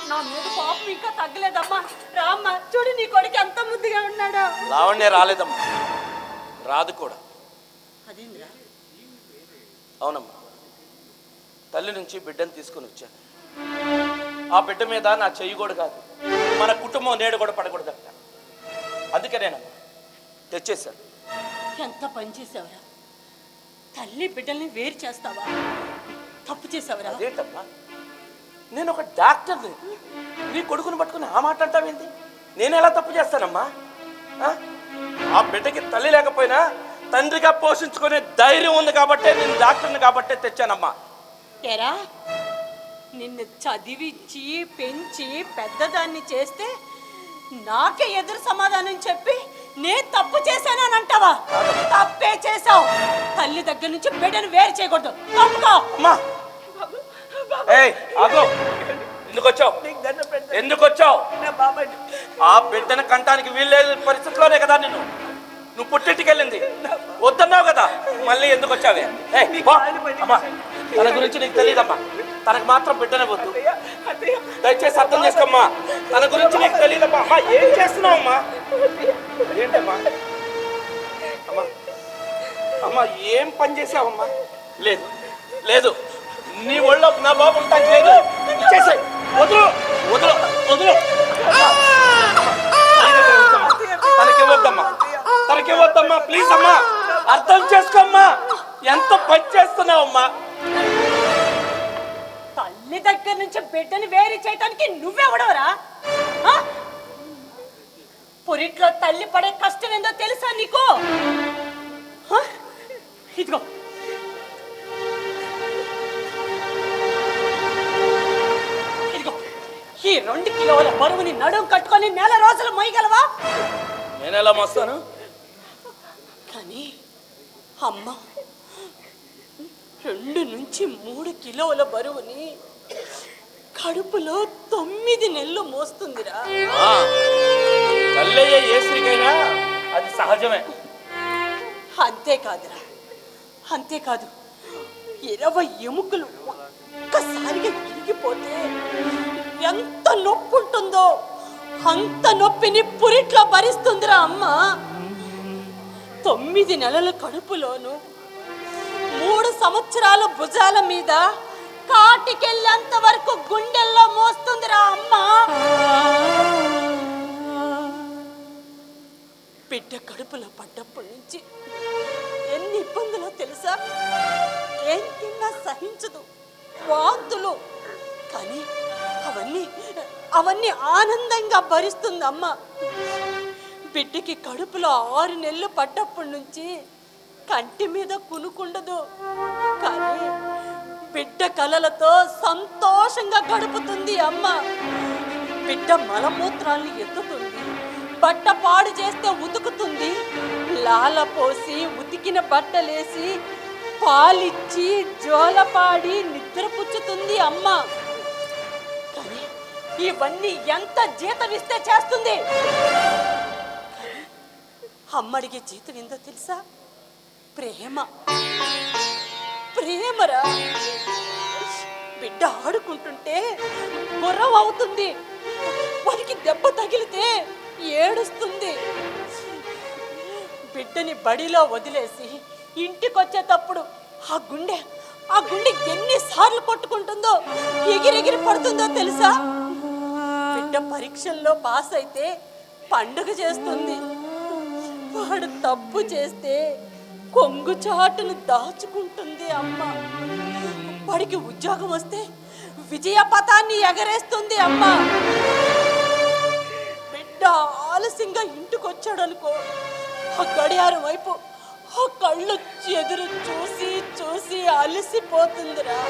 నా మీద పాపం ఇంకా తగ్గలేదమ్మా రామ్మా చూడు నీ కొడుకు ఎంత ముద్దుగా ఉన్నాడు లావణ్య రాలేదమ్మా రాదు కూడా అదేంద్రా అవునమ్మా తల్లి నుంచి బిడ్డను తీసుకుని వచ్చాను ఆ బిడ్డ మీద నా చెయ్యి కూడా కాదు మన కుటుంబం నేడు కూడా పడకూడదంట అందుకనేనమ్మా తెచ్చేశాను ఎంత పని చేసావురా తల్లి బిడ్డల్ని వేరు చేస్తావా తప్పు చేసావురా అదేంటమ్మా నేను ఒక డాక్టర్ని నీ కొడుకుని పట్టుకుని ఆ మాట అంటావేంటి నేను ఎలా తప్పు చేస్తానమ్మా ఆ బిడ్డకి తల్లి లేకపోయినా తండ్రిగా పోషించుకునే ధైర్యం ఉంది కాబట్టే నేను డాక్టర్ని కాబట్టే తెచ్చానమ్మా ఏరా నిన్ను చదివించి పెంచి పెద్దదాన్ని చేస్తే నాకే ఎదురు సమాధానం చెప్పి నేను తప్పు చేశానని అంటావా తప్పే చేసావు తల్లి దగ్గర నుంచి బిడ్డను వేరు చేయకూడదు తప్పుకో అమ్మా ఏయ్ ఆగు ఎందుకు వచ్చావు ఎందుకు వచ్చావు ఆ బిడ్డను కంటానికి వీల్లేదు పరిస్థితిలోనే కదా నువ్వు పుట్టింటికి వెళ్ళింది వద్దన్నావు కదా మళ్ళీ ఎందుకు వచ్చావే అమ్మా తన గురించి నీకు తెలియదమ్మా తనకు మాత్రం బిడ్డనే వద్దు దయచేసి అర్థం చేసుకోమ్మా తన గురించి నీకు తెలియదమ్మా అమ్మా ఏం చేస్తున్నావు అమ్మా ఏంటమ్మా అమ్మా అమ్మా ఏం పని చేసావమ్మా లేదు లేదు నీ ఒళ్ళో నా బాబు ఉంటానికి లేదు ఇచ్చేసాయి వదులు వదులు వదులు తనకివ్వద్దమ్మా తనకివ్వద్దమ్మా ప్లీజ్ అమ్మా అర్థం చేసుకోమ్మా ఎంత పని చేస్తున్నావమ్మా తల్లి దగ్గర నుంచి బిడ్డని వేరు చేయడానికి నువ్వెవడవరా పురిట్లో తల్లి పడే కష్టం ఏందో తెలుసా నీకు ఇదిగో ఈ 2 కిలోల బరువుని నడుం కట్టుకొని నెల రోజులు మోయగలవా నేనెలా మోస్తాను కానీ అమ్మ 2 నుంచి 3 కిలోల బరువుని కడుపులో 9 నెలలు మోస్తుందిరా తల్లయ్య ఏ స్త్రీకైనా అది సహజమే అంతేకాదురా అంతేకాదు 20 ఎముకలు ఒక్కసారిగా విరిగిపోతే ఎంత నొప్పి ఉంటుందో అంత నొప్పిని పురిట్లో భరిస్తుందిరా అమ్మ 9 నెలల కడుపులోను 3 సంవత్సరాల భుజాల మీద కాటికెళ్ళేంత వరకు గుండెల్లో మోస్తుందిరా అమ్మ బిడ్డ కడుపులో పడ్డప్పటి నుంచి ఎన్ని ఇబ్బందులో తెలుసా ఏం తిన్నా సహించదు వాంతులు కానీ అవన్నీ ఆనందంగా భరిస్తుంది అమ్మ బిడ్డకి కడుపులో 6 నెలలు పడ్డప్పటి నుంచి కంటి మీద కునుకుండదు కానీ బిడ్డ కలలతో సంతోషంగా గడుపుతుంది అమ్మ బిడ్డ మలమూత్రాన్ని ఎత్తుతుంది బట్ట పాడు చేస్తే ఉతుకుతుంది లాల పోసి ఉతికిన బట్టలేసి పాలిచ్చి జోలపాడి నిద్రపుచ్చుతుంది అమ్మ కానీ ఇవన్నీ ఎంత జీతం ఇస్తే చేస్తుంది అమ్మడికి జీతం ఏందో తెలుసా ప్రేమ ప్రేమరా. బిడ్డ ఆడుకుంటుంటే గుర్రం అవుతుంది, వాడికి దెబ్బ తగిలితే ఏడుస్తుంది. బిడ్డని బడిలో వదిలేసి ఇంటికొచ్చేటప్పుడు ఆ గుండె ఎన్నిసార్లు కొట్టుకుంటుందో, ఎగిరెగిరి పడుతుందో తెలుసా? బిడ్డ పరీక్షల్లో పాస్ అయితే పండుగ చేస్తుంది, వాడు తప్పు చేస్తే కొంగు చాటును దాచుకుంటుంది అమ్మ. వాడికి ఉద్యోగం వస్తే విజయ పతాన్ని ఎగరేస్తుంది అమ్మ. బిడ్డ ఆలస్యంగా ఇంటికి వచ్చాడనుకో, ఆ గడియారం వైపు ఆ కళ్ళు ఎదురు చూసి చూసి అలసిపోతుందిరా.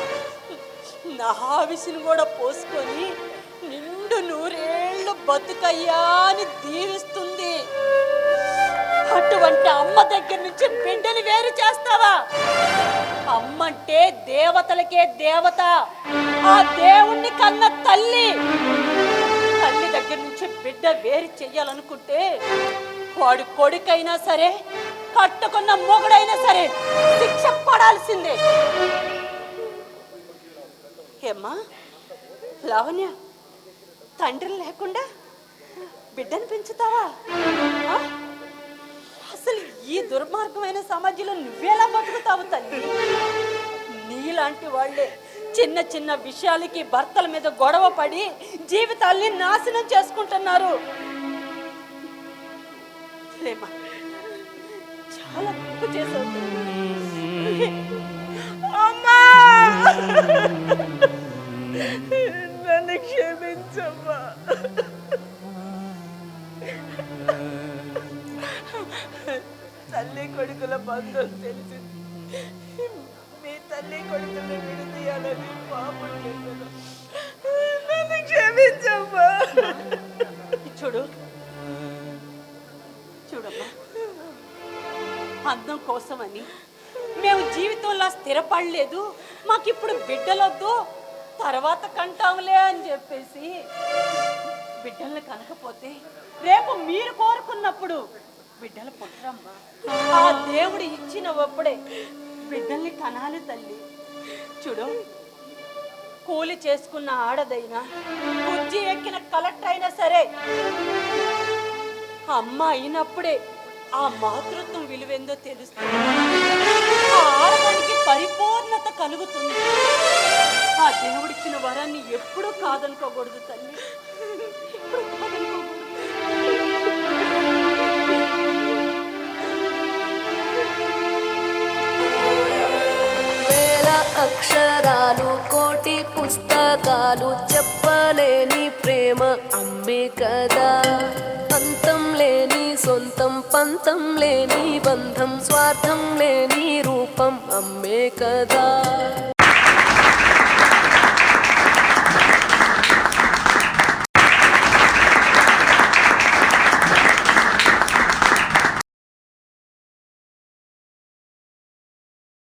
నా ఆవిసిని కూడా పోసుకొని నిండు 100 ఏళ్ళు బతుకయ్యా అని దీవిస్తుంది. అటువంటి అమ్మ దగ్గర నుంచి బిడ్డని వేరు చేస్తావా? అమ్మంటే దేవతలకే దేవత, ఆ దేవుణ్ణి కన్న తల్లి. తల్లి దగ్గర నుంచి బిడ్డ వేరు చెయ్యాలనుకుంటే వాడు కొడుకైనా సరే, కట్టుకున్న మొగుడైనా సరే శిక్ష పడాల్సిందే. ఏమ్మా లావణ్య, తండ్రి లేకుండా బిడ్డను పెంచుతావా? అసలు ఈ దుర్మార్గమైన సమాజంలో నువ్వెలా బతుకుతావు తల్లి? నీలాంటి వాళ్ళే చిన్న చిన్న విషయాలకి భర్తల మీద గొడవ పడి జీవితాల్ని నాశనం చేసుకుంటున్నారు. లేమ్మా, చాలా తప్పు చేసావు. అమ్మా, నన్ను క్షమించమ్మా. తల్లి కొడుకుల బంధం తెలిసి మీ తల్లి కొడుకులు విడదీయాలని పాపం చేశాను, నన్ను క్షమించమ్మా. చూడమ్మా, అందం కోసమని మేము జీవితంలో స్థిరపడలేదు, మాకిప్పుడు బిడ్డలొద్దు, తర్వాత కంటాంలే అని చెప్పేసి బిడ్డల్ని కనకపోతే రేపు మీరు కోరుకున్నప్పుడు బిడ్డలు పుట్టరమ్మా. ఆ దేవుడు ఇచ్చిన ఒప్పుడే బిడ్డల్ని కనాలి తల్లి. చూడు, కూలి చేసుకున్న ఆడదైనా, కుర్చీ ఎక్కిన కలెక్టర్ అయినా సరే, అమ్మ అయినప్పుడే ఆ మాతృత్వం విలువేందో తెలుస్తుంది, ఆ ఆడదానికి పరిపూర్ణత కలుగుతుంది. ఆ దేవుడిచ్చిన వరాన్ని ఎప్పుడూ కాదనుకోకూడదు తల్లి, ఎప్పుడు కాదనుకోకూడదు. వేల అక్షరాలు, కోటి పుస్తకాలు, చెప్పలేని ప్రేమ అమ్మే కదా. అంతం లేని సొంతం, పంతం లేని బంధం, స్వార్థం లేని రూపం అమ్మే కదా.